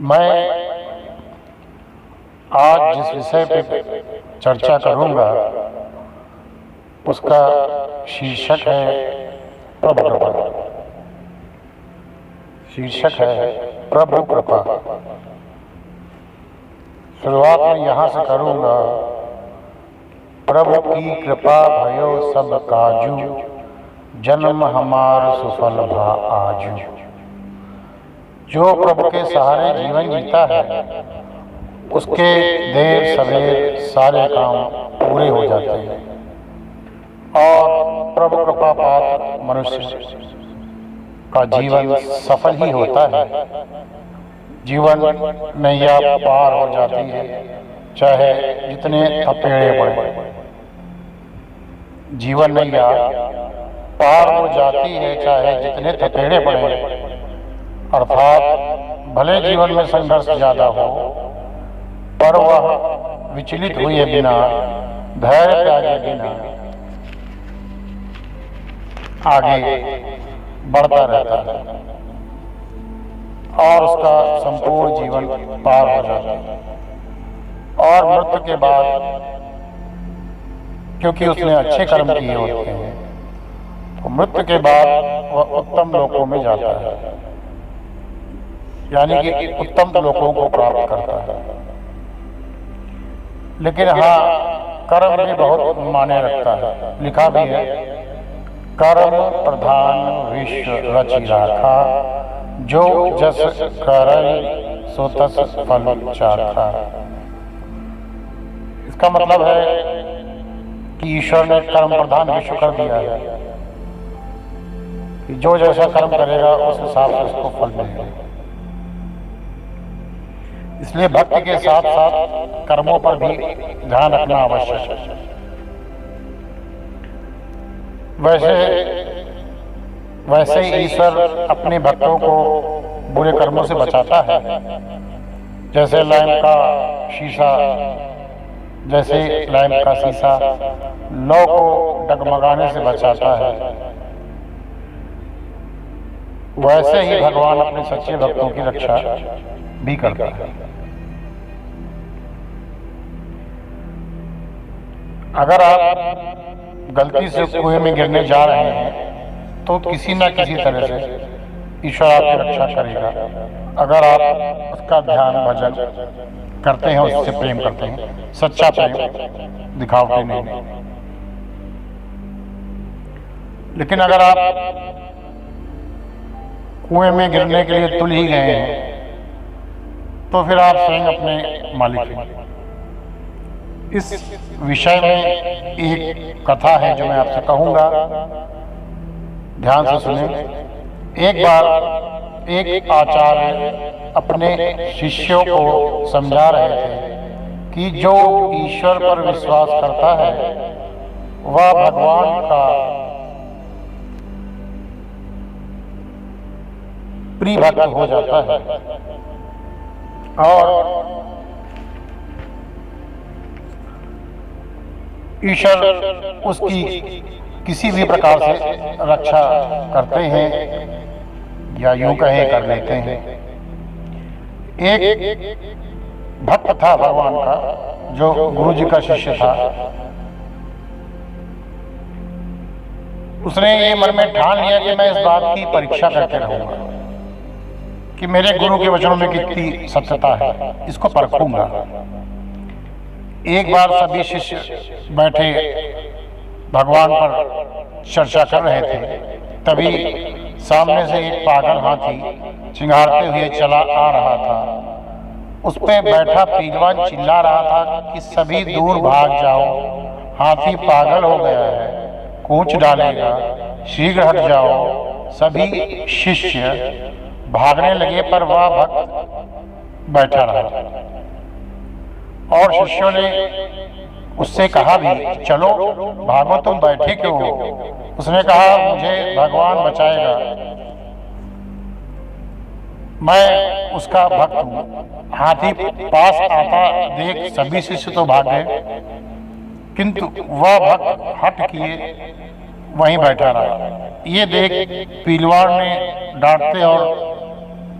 मैं आज जिस विषय पे चर्चा करूंगा उसका शीर्षक है प्रभु कृपा। शीर्षक है प्रभु कृपा। शुरुआत में यहाँ से करूंगा। प्रभु की कृपा भयो सब काजू, जन्म हमार सुफल भा आजू। जो प्रभु के सहारे जीवन जीता है उसके देर सवेर सारे काम पूरे हो जाते हैं और प्रभु कृपा पात्र मनुष्य का जीवन सफल ही होता है। जीवन नैया पार हो जाती है चाहे जितने थपेड़े पड़े। जीवन नैया पार हो जाती है चाहे जितने थपेड़े पड़े। अर्थात भले जीवन में संघर्ष ज्यादा हो पर वह विचलित हुए बिना, धैर्य त्यागे बिना आगे बढ़ता रहता है और उसका संपूर्ण जीवन पार हो जाता है। और मृत्यु के बाद क्योंकि उसने अच्छे कर्म किए होते हैं तो मृत्यु के बाद वह उत्तम लोकों में जाता है, यानी कि उत्तम लोकों को प्राप्त करता है। लेकिन हाँ, कर्म भी बहुत मायने रखता है। लिखा भी है, कर्म प्रधान विश्व रचि राखा, जो जस करई सो तस फल चाखा। इसका मतलब है कि ईश्वर ने कर्म प्रधान विश्व कर दिया है कि जो जैसा कर्म करेगा उस हिसाब से उसको फल मिलेगा। इसलिए भक्ति के साथ साथ कर्मों पर भी ध्यान रखना आवश्यक है। वैसे ईश्वर अपने भक्तों को बुरे कर्मों से बचाता है। जैसे लैंप का शीशा लौ को डगमगाने से बचाता है, वैसे ही भगवान अपने सच्चे भक्तों की रक्षा भी करता है। अगर आप गलती से कुएं में गिरने जा रहे हैं तो किसी न किसी तरह से ईश्वर आपकी रक्षा करेगा। अगर आप उसका ध्यान भजन करते हैं, उससे प्रेम करते हैं, सच्चा प्रेम, दिखावटी नहीं। लेकिन अगर आप कुएं में गिरने के लिए तुल ही गए हैं तो फिर आप स्वयं अपने मालिक हैं। इस विषय में एक कथा है जो मैं आपसे कहूंगा, ध्यान से सुने। एक बार एक आचार्य अपने शिष्यों को समझा रहे थे कि जो ईश्वर पर विश्वास करता है वह भगवान का प्रिय भक्त हो जाता है और ईश्वर उसकी किसी भी प्रकार से रक्षा करते हैं या यूं कहें कर लेते हैं। एक भक्त था भगवान का जो गुरु जी का शिष्य था। उसने ये मन में ठान लिया कि मैं इस बात की परीक्षा करके रहूंगा कि मेरे गुरु के वचनों में कितनी सत्यता है, इसको परखूंगा। एक बार सभी शिष्य बैठे भगवान पर चर्चा कर रहे थे, तभी सामने से एक पागल हाथी चिंगारते हुए चला आ रहा था। उस पे बैठा पहलवान चिल्ला रहा था कि सभी दूर भाग जाओ, हाथी पागल हो गया है, कूच डालेगा, शीघ्र हट जाओ। सभी शिष्य भागने लगे पर वह भक्त बैठा रहा और शिष्यों ने उससे कहा भी, चलो भागो, तुम बैठे क्यों हो? उसने कहा, मुझे भगवान बचाएगा, मैं उसका भक्त हूँ। हाथी पास आता देख सभी शिष्य तो भाग गए, किंतु वह भक्त हट किए वहीं बैठा रहा। ये देख पहलवान ने डांटते और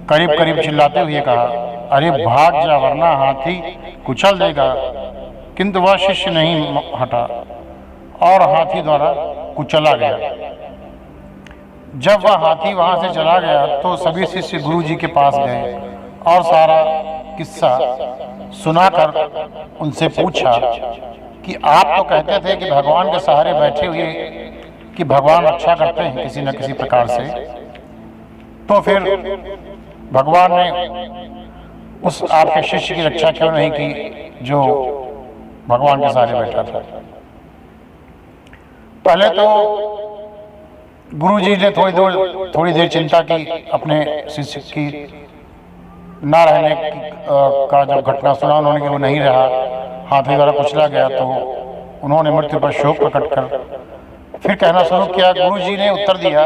करीब करीब चिल्लाते हुए कहा, अरे भाग जा वरना हाथी कुचल देगा। किंतु वह शिष्य नहीं हटा और हाथी द्वारा कुचला गया। जब वह हाथी वहां से चला गया तो सभी शिष्य गुरु जी के पास गए और सारा किस्सा सुनाकर उनसे पूछा कि आप तो कहते थे कि भगवान के सहारे बैठे हुए कि भगवान रक्षा करते हैं किसी न किसी प्रकार से, तो फिर भगवान ने उस आपके शिष्य की रक्षा क्यों नहीं की जो भगवान के सहारे बैठा था। पहले तो गुरु जी ने थोड़ी देर चिंता की अपने शिष्य की ना रहने का। जब घटना सुना उन्होंने कि वो नहीं रहा, हाथी द्वारा कुचला गया, तो उन्होंने मृत्यु पर शोक प्रकट कर फिर कहना शुरू किया। गुरु जी ने उत्तर दिया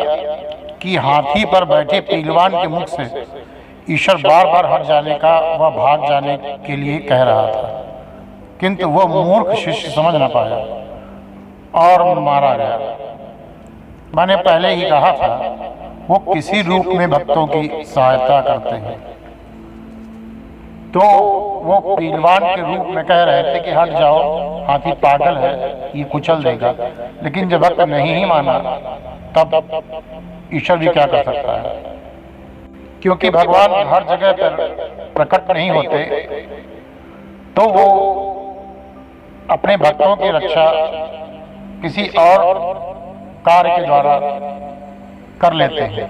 कि हाथी पर बैठे पहलवान के मुख से ईश्वर बार बार हट जाने का वह भाग जाने के लिए कह रहा था, किंतु वह मूर्ख शिष्य समझ न पाया और मारा गया। मैंने पहले ही कहा था वो किसी रूप में भक्तों की सहायता करते हैं। तो वो पहलवान के रूप में कह रहे थे कि हट जाओ, हाथी पागल है, ये कुचल देगा। लेकिन जब भक्त नहीं ही माना तब ईश्वर भी क्या कर सकता है, क्योंकि भगवान हर जगह पर प्रकट नहीं होते, तो वो अपने भक्तों की रक्षा किसी और कार्य के द्वारा कर लेते हैं।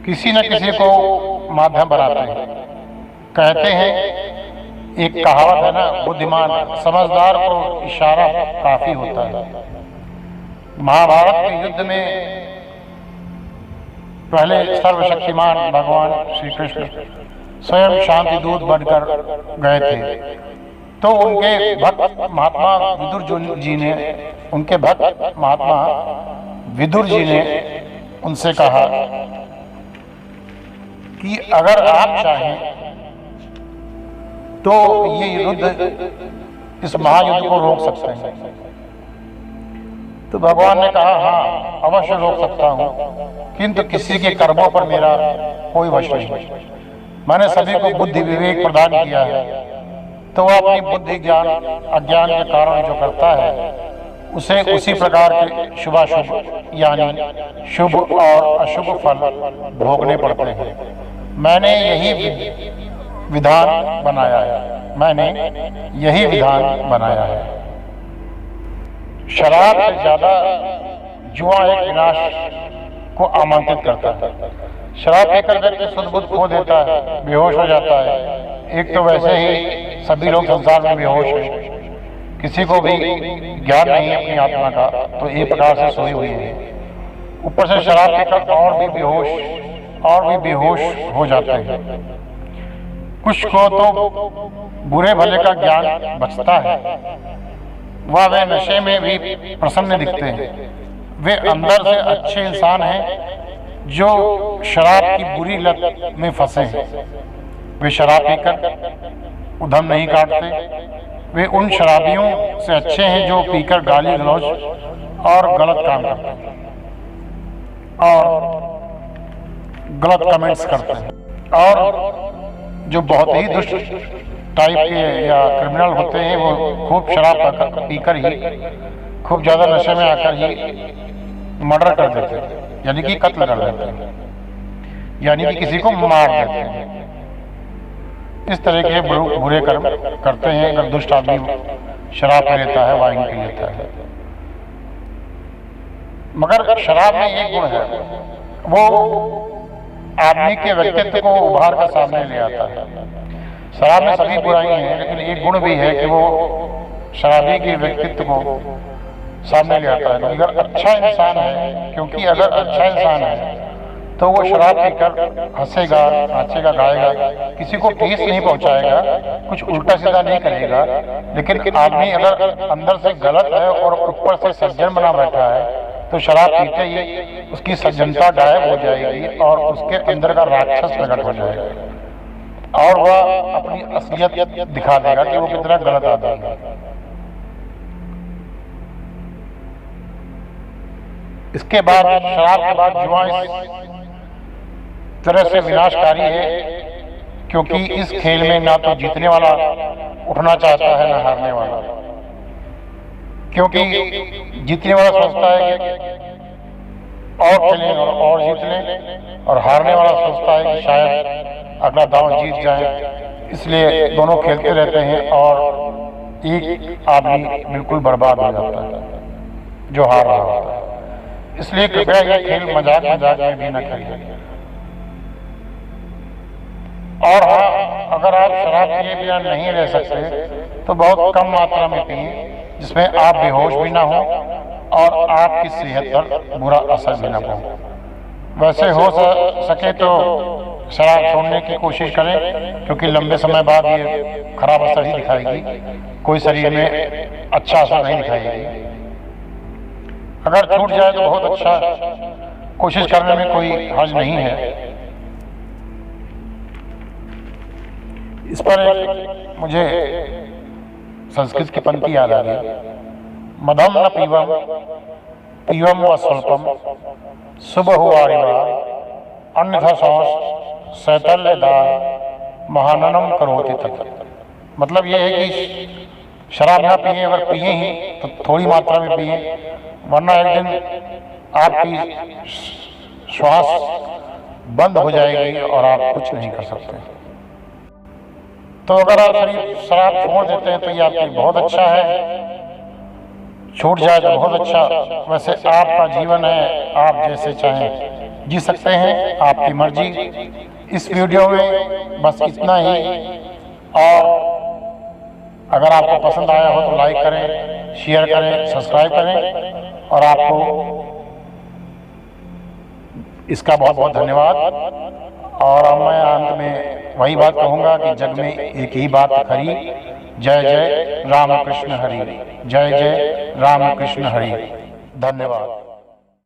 किसी न किसी को माध्यम बनाते हैं। कहते हैं, एक कहावत है ना, बुद्धिमान समझदार को इशारा काफी होता है। महाभारत के युद्ध में पहले सर्वशक्तिमान भगवान श्री कृष्ण स्वयं शांति दूत बनकर गए थे, तो उनके भक्त महात्मा विदुर जी ने उनसे कहा कि अगर आप चाहें तो ये युद्ध इस महायुद्ध को रोक सकते हैं। तो भगवान ने कहा, हाँ अवश्य रोक सकता हूँ, किंतु किसी के कर्मों पर मेरा कोई वश नहीं। मैंने सभी को बुद्धि विवेक प्रदान किया है, तो वह अपनी बुद्धि ज्ञान अज्ञान के कारण जो करता है उसे उसी प्रकार के शुभाशुभ यानी शुभ और अशुभ फल भोगने पड़ते हैं। मैंने यही विधान बनाया है। शराब से ज्यादा जुआ एक विनाश को आमंत्रित करता है। शराब पीकर व्यक्ति शुद्ध बुद्ध खो देता है, बेहोश हो जाता है। एक तो वैसे ही सभी लोग संसार में बेहोश हैं, किसी को भी ज्ञान नहीं है अपनी आत्मा का, तो एक प्रकार से सोई हुई है। ऊपर से शराब पीकर और भी बेहोश हो जाते हैं। कुछ को तो बुरे भले का ज्ञान बचता है, वे नशे में भी प्रसन्न दिखते हैं। वे अंदर से अच्छे इंसान हैं जो शराब की बुरी लत में फंसे हैं। वे शराब पीकर उधम नहीं काटते। वे उन शराबियों से अच्छे हैं जो पीकर गाली गलौज और गलत काम करते हैं और गलत कमेंट्स करते हैं। और जो बहुत ही दुष्ट टाइप के या क्रिमिनल होते हैं, वो खूब शराब पीकर ही खूब ज्यादा नशे में आकर ही मर्डर कर देते हैं, यानी कि कत्ल कर देते हैं, यानी कि किसी को मार देते हैं। इस तरह के बुरे कर्म करते हैं। अगर दुष्ट आदमी शराब पी लेता है, वाइन पी लेता है। मगर शराब में एक गुण है, वो आदमी के व्यक्तित्व को उभार कर सामने ले आता है। शराब में सभी बुराई हैं, लेकिन एक गुण भी है कि वो शराबी के व्यक्तित्व को सामने ले आता है। अगर अच्छा इंसान है, क्योंकि अगर अच्छा इंसान है तो वो शराब पीकर हंसेगा, नाचेगा, गाएगा, किसी को ठेस नहीं पहुंचाएगा, कुछ उल्टा सीधा नहीं करेगा। लेकिन आदमी अगर अंदर से गलत है और ऊपर से सज्जन बना बैठा है, तो शराब पीते ही उसकी सज्जनता गायब हो जाएगी और उसके अंदर का राक्षस प्रकट हो जाएगा और वह अपनी असलियत दिखा देगा कि वो कितना गलत आदमी है। इसके बाद शराब के बाद जुआ तरह से विनाशकारी है, क्योंकि इस खेल में ना तो जीतने वाला उठना चाहता है ना हारने वाला। क्योंकि जीतने वाला सोचता है कि और खेलें और जीत लें, और हारने वाला सोचता है कि शायद अगला दांव जीत जाए। इसलिए दोनों खेलते रहते हैं और एक आदमी बिल्कुल बर्बाद हो जाता है जो हार रहा होता है। इसलिए कृपया यह खेल मजाक मजाक में भी न खेलिए। और हाँ, अगर आप शराब पिए बिना नहीं रह सकते तो बहुत कम मात्रा में पिए, जिसमें आप बेहोश भी ना हो और आपकी सेहत पर बुरा असर भी ना हो। वैसे हो सके तो शराब छोड़ने की कोशिश करें, क्योंकि लंबे समय बाद ये खराब असर ही दिखाएगी, कोई शरीर में अच्छा असर नहीं दिखाएगी। अगर छूट जाए तो बहुत अच्छा, कोशिश करने में कोई हर्ज नहीं है। इस पर एक मुझे संस्कृत की पंक्ति याद आ रही, मदम न पीवम पीवम व स्वल्पम सुबह वारिवा अन्यथा सांस शैतल्यदार महाननम करोति तक। मतलब ये है कि शराब ना पिए, अगर पिए ही तो थोड़ी मात्रा में पिए, वरना एक दिन आपकी श्वास बंद हो जाएगी और आप कुछ नहीं कर सकते। तो अगर आप शराब छोड़ देते हैं तो ये आपके लिए बहुत अच्छा है, छूट जाए तो बहुत अच्छा। वैसे आपका जीवन है, आप जैसे चाहें जी सकते हैं, आपकी मर्जी। इस वीडियो में बस इतना ही, और अगर आपको पसंद आया हो तो लाइक करें, शेयर करें, सब्सक्राइब करें, और आपको इसका बहुत बहुत धन्यवाद। और अब मैं अंत में वही बात कहूँगा कि जग में एक ही बात खरी, जय जय राम कृष्ण हरि, जय जय राम कृष्ण हरि। धन्यवाद।